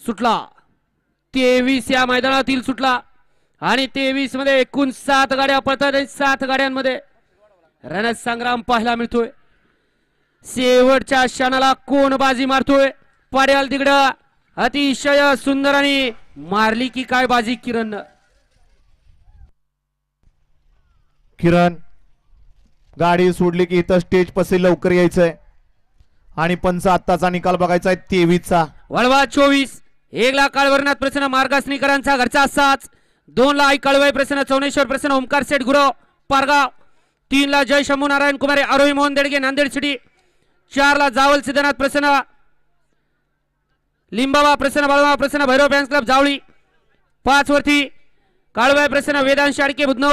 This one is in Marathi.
सुटला 23 या मैदानातील सुटला आणि 23 मध्ये एकूण 7 गाड्या पळतात आणि 7 गाड्यांमध्ये रणसंग्राम पाहायला मिळतोय. शेवटच्या क्षणाला कोण बाजी मारतोय पाड्याल तिकडं अतिशय सुंदर आणि मारली की काय बाजी किरण. किरण गाडी सोडली की इथं स्टेज पसे लवकर यायचंय आणि पंच आत्ताचा निकाल बघायचा आहे 23 चा. वळवा 24 1 ला काळवरनाथ प्रसन्न मार्गासनीकरांचा घरचा 7 2 ला आई कळवाई प्रसन्न चौनेश्वर प्रसन्न ओमकार सेठ गुरव पारगाव 3 ला जय शंभू नारायण कुमारे आरोही मोहन देडगे नांदेड सिटी 4 ला जावल सिद्धनाथ प्रसन्न लिंबाबा प्रसन्न बाळवा प्रसन्न भैरव फॅन्स क्लब जावळी 5 वरती काळवाई प्रसन्न वेदांत शाडके बुधनवर